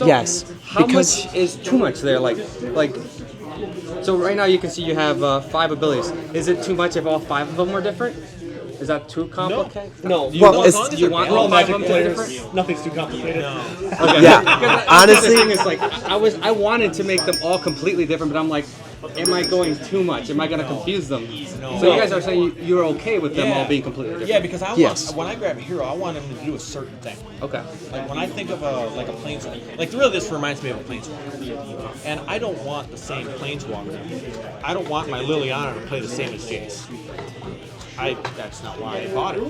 Yes. How much is too much there? Like. So right now you can see you have 5 abilities. Is it too much if all 5 of them were different? Is that too complicated? No. Do you want all 5 of them to be players. different? Nothing's too complicated. No. Okay. Yeah. Honestly, the thing is, like, I wanted to make them all completely different, but I'm like, am I going too much? Am I going to confuse them? No. So you guys are saying you're okay with them all being completely different? Yeah, because when I grab a hero, I want him to do a certain thing. Okay. Like when I think of a planeswalker, like really this reminds me of a planeswalker, and I don't want the same planeswalker. I don't want my Liliana to play the same as Jace. That's not why I bought it.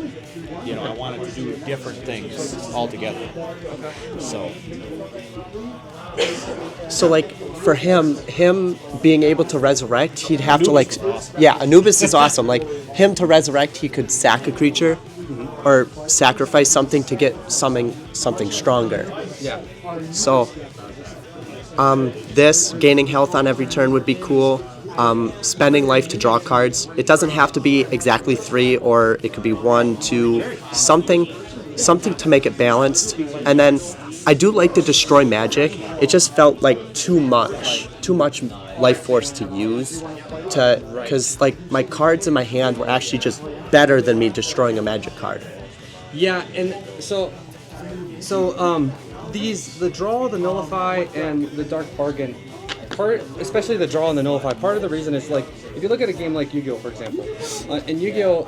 You know, I wanted to do different things altogether. So like for him being able to resurrect, he'd have to like, yeah, Anubis is awesome. Like him to resurrect, he could sack a creature or sacrifice something to get something stronger. Yeah. So this gaining health on every turn would be cool. Spending life to draw cards. It doesn't have to be exactly 3, or it could be 1, 2, something to make it balanced. And then I do like to destroy magic. It just felt like too much life force to use, because like my cards in my hand were actually just better than me destroying a magic card. Yeah, and so the draw, the nullify, and the dark bargain. Especially the draw and the nullify, part of the reason is like, if you look at a game like Yu-Gi-Oh, for example, in Yu-Gi-Oh,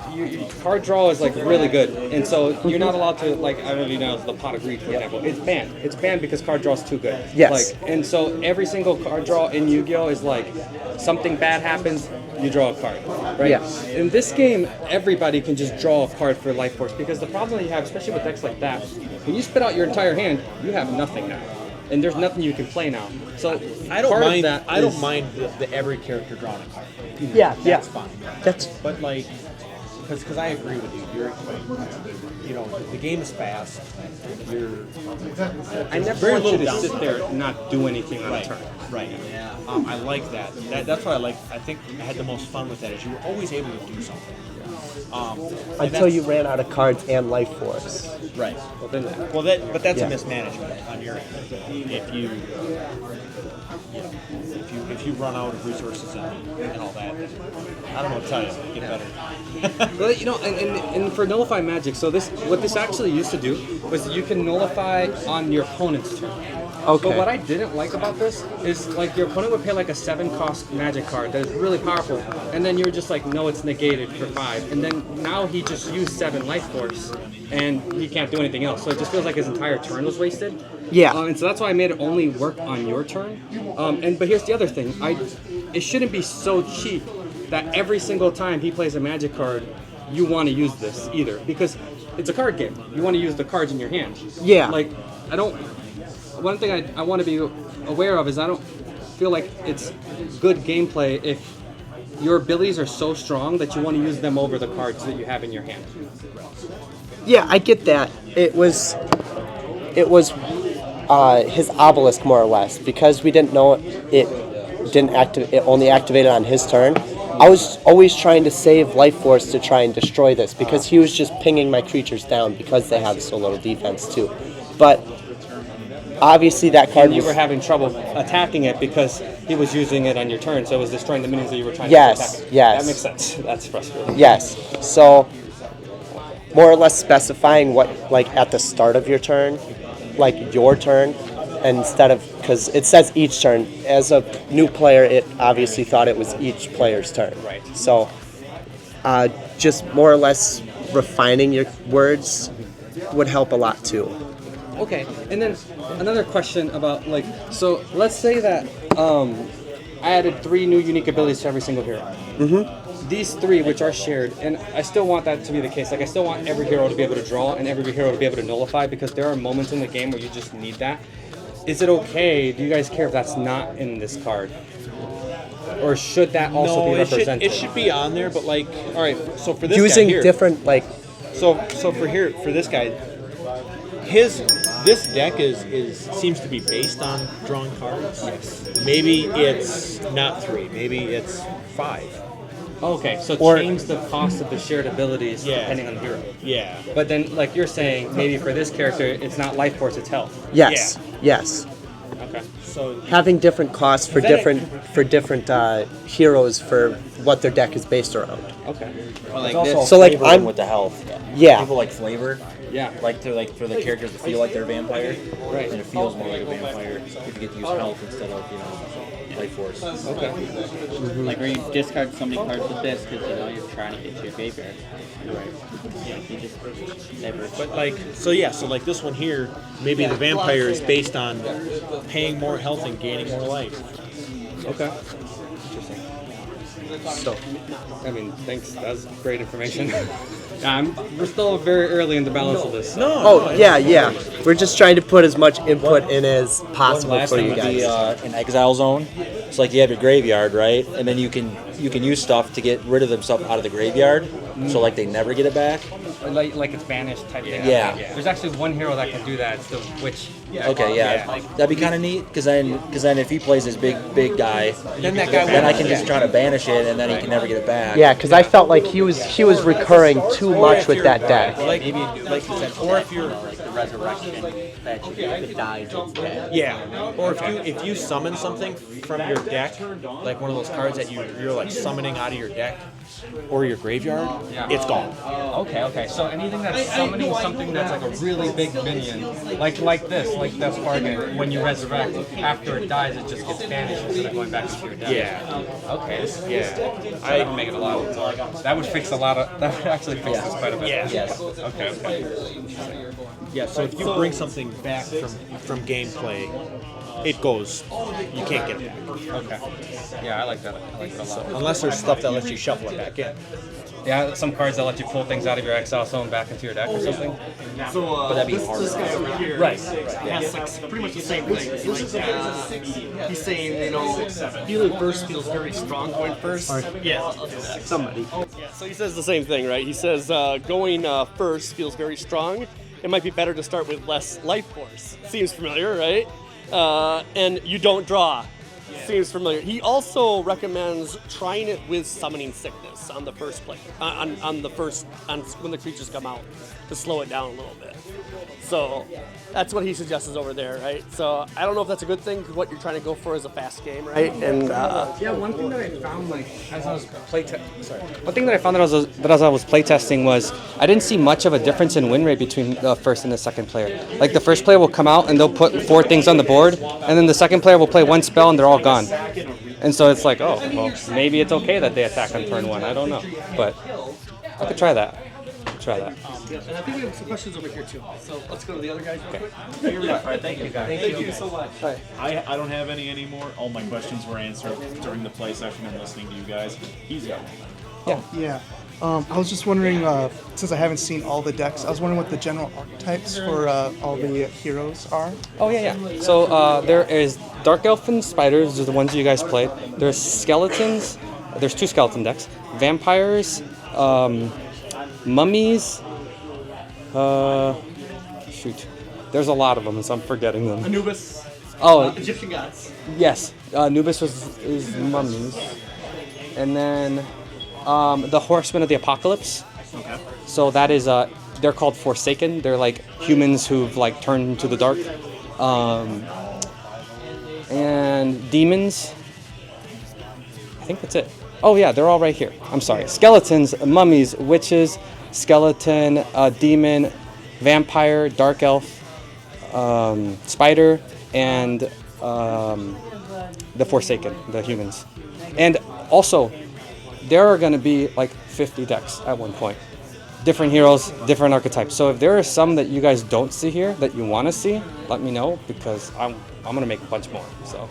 card draw is like really good, and so you're not allowed to, like, I don't know if you know, the pot of greed, for example. It's banned. It's banned because card draw is too good. Yes. Like, and so every single card draw in Yu-Gi-Oh is like, something bad happens, you draw a card, right? Yes. In this game, everybody can just draw a card for life force, because the problem you have, especially with decks like that, when you spit out your entire hand, you have nothing now. And there's nothing you can play now. So I don't mind that. I don't mind the every character drawing a card. Yeah, That's fine. But like, because I agree with you. The game is fast. I never want you to sit there and not do anything on a turn. Right. I like that. That's what I like. I think I had the most fun with that. Is you were always able to do something. Until you ran out of cards and life force. Right. But that's a mismanagement on your end. If you run out of resources and all that, then I don't know what to tell you. Get better. Well, and for nullify magic, so what this actually used to do was you can nullify on your opponent's turn. Okay. But what I didn't like about this is, like, your opponent would pay like a 7-cost magic card that is really powerful, and then you're just like, no, it's negated for 5, and then now he just used 7 life force, and he can't do anything else. So it just feels like his entire turn was wasted. Yeah. And so that's why I made it only work on your turn. But here's the other thing: it shouldn't be so cheap that every single time he plays a magic card, you want to use this either, because it's a card game. You want to use the cards in your hand. Yeah. Like, one thing I want to be aware of is I don't feel like it's good gameplay if your abilities are so strong that you want to use them over the cards that you have in your hand. Yeah, I get that. It was his obelisk, more or less, because we didn't know it only activated on his turn. I was always trying to save life force to try and destroy this, because he was just pinging my creatures down because they have so little defense too. But obviously that card you were having trouble attacking it because he was using it on your turn, so it was destroying the minions that you were trying to attack. Yes. That makes sense. That's frustrating. Yes. So more or less specifying what, like, at the start of your turn, like your turn, instead of, because it says each turn. As a new player, it obviously thought it was each player's turn. Right. So just more or less refining your words would help a lot too. Okay, and then another question about, like, so let's say that I added 3 new unique abilities to every single hero. Mm-hmm. These 3, which are shared, and I still want that to be the case. Like, I still want every hero to be able to draw and every hero to be able to nullify, because there are moments in the game where you just need that. Is it okay? Do you guys care if that's not in this card? Or should that also be represented? It should be on there, but, like, all right, so for this using guy here, different, like, so for this guy, this deck seems to be based on drawing cards. Yes. Maybe it's not 3. Maybe it's 5. Okay, so change the cost of the shared abilities depending on the hero. Yeah. But then, like you're saying, maybe for this character, it's not life force, it's health. yes. Okay. So Having different costs for Then it- different heroes for what their deck is based around. Okay. It's Like also this. So, like, flavoring I'm- with the health. Yeah. People like flavor. Yeah. Like for the characters to feel like they're a vampire. Right. And it feels more like a vampire if you get to use health instead of life force. Okay. Like where you discard so many cards with this because you're trying to get to your graveyard. right. Yeah, you just never. But like, so like this one here, maybe the vampire is based on paying more health and gaining more life. Okay. Interesting. So, I mean, thanks. That's great information. We're still very early in the balance of this. Oh, yeah. We're just trying to put as much input in as possible Last for thing you would be guys. an exile zone. It's like you have your graveyard, right? And then you can use stuff to get rid of them stuff out of the graveyard, so like they never get it back. Like it's banished type thing. Yeah. There's actually one hero that can do that. It's the witch. Okay, yeah, that'd be kind of neat because then if he plays this big guy, Then that guy then I won't- can just try to banish it and then he can never get it back. Yeah, because I felt like he was recurring too much with that deck. Like, Maybe, like you said, or if you're, like the resurrection that you die to dead. yeah, or if you summon something from your deck, like one of those cards that you're like summoning out of your deck or your graveyard, it's gone. Okay. So anything that's summoning something that's like a really big minion, like this, like that's bargain. When you resurrect, after it dies, it just gets banished instead of going back into your deck. Yeah. Okay. Yeah. That would make it a lot. That would fix a lot of. That would actually fix this quite a bit. Yeah. Yes. Okay. Yeah, so if you bring something back from gameplay, it goes. You can't get it back. Okay. Yeah, I like that. I like it a lot. Unless there's stuff that lets you shuffle it back in. Yeah, some cards that let you pull things out of your exile zone back into your deck or something. So But that'd be this harder. guy over here has like pretty much the same thing. Like, he's saying, feeling first feels very strong going first. Yeah, somebody. Yeah, so he says the same thing, right? He says going first feels very strong. It might be better to start with less life force. Seems familiar, right? And you don't draw. Seems familiar. He also recommends trying it with summoning sickness on the first play, on when the creatures come out, to slow it down a little bit. So that's what he suggests over there, right? So I don't know if that's a good thing, 'cause what you're trying to go for is a fast game, right? And Yeah, one thing that I found, like, as I was one thing that I found as I was playtesting was I didn't see much of a difference in win rate between the first and the second player. Like, the first player will come out and they'll put 4 things on the board, and then the second player will play 1 spell and they're all gone. And so it's like, oh, well, maybe it's okay that they attack on turn 1. I don't know, but I could try that. and I think we have some questions over here too. So let's go to the other guys. Okay. Thank you, guys. Thank you so much. I don't have any anymore. All my questions were answered during the play session and listening to you guys. He's got one. Yeah. I was just wondering, since I haven't seen all the decks, I was wondering what the general archetypes for all the heroes are. Oh, yeah. So there is Dark Elf and Spiders, are the ones you guys played. There's Skeletons, there's 2 skeleton decks. Vampires, Mummies, shoot. There's a lot of them, so I'm forgetting them. Anubis, Oh, Egyptian gods. yes. Anubis is Mummies. And then the Horsemen of the Apocalypse. Okay. So that is, they're called Forsaken. They're like humans who've like turned to the dark. And demons. I think that's it. Oh yeah, they're all right here. I'm sorry. Skeletons, mummies, witches, skeleton, demon, vampire, dark elf, spider, and the Forsaken, the humans. And also, there are going to be like 50 decks at one point. Different heroes, different archetypes. So if there are some that you guys don't see here that you want to see, let me know, because I'm going to make a bunch more. So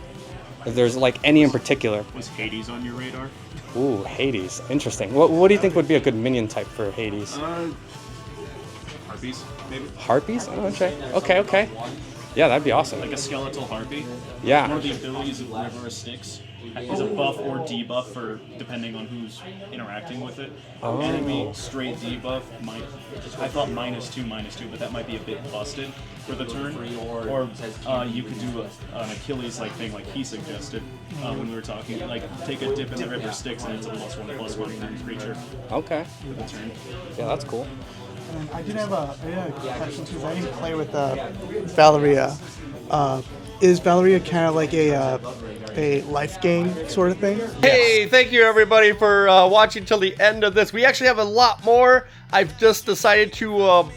if there's like any in particular. Was Hades on your radar? Ooh, Hades. Interesting. What do you think would be a good minion type for Hades? Harpies, maybe? Harpies? Oh, okay. Yeah, that'd be awesome. Like a skeletal harpy. One Yeah. of the abilities of River of Styx is a buff or debuff for depending on who's interacting with it. Enemy straight debuff might. I thought -2/-2, but that might be a bit busted for the turn. Or you could do an Achilles like thing, like he suggested when we were talking. Like take a dip in the River of Styx and it's a +1/+1 for creature Okay. for the turn. Yeah, that's cool. And I did have a question too. I didn't play with Valeria. is Valeria kind of like a life gain sort of thing? Hey, thank you everybody for watching till the end of this. We actually have a lot more. I've just decided to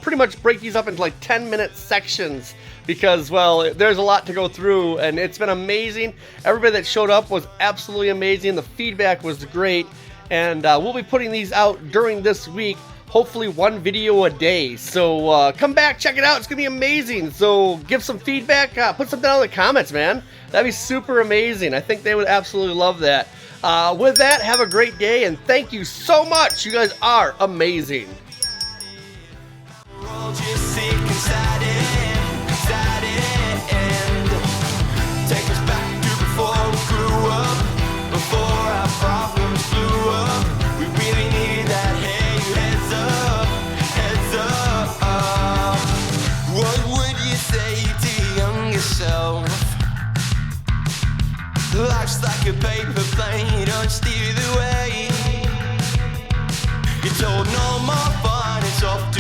pretty much break these up into like 10-minute sections because, well, there's a lot to go through, and it's been amazing. Everybody that showed up was absolutely amazing. The feedback was great, and we'll be putting these out during this week. Hopefully 1 video a day. So come back, check it out. It's gonna be amazing. So give some feedback. Put something down in the comments, man. That'd be super amazing. I think they would absolutely love that. With that, have a great day, and thank you so much. You guys are amazing. Life's like a paper plane, don't steer the way. You're told no more fun, it's off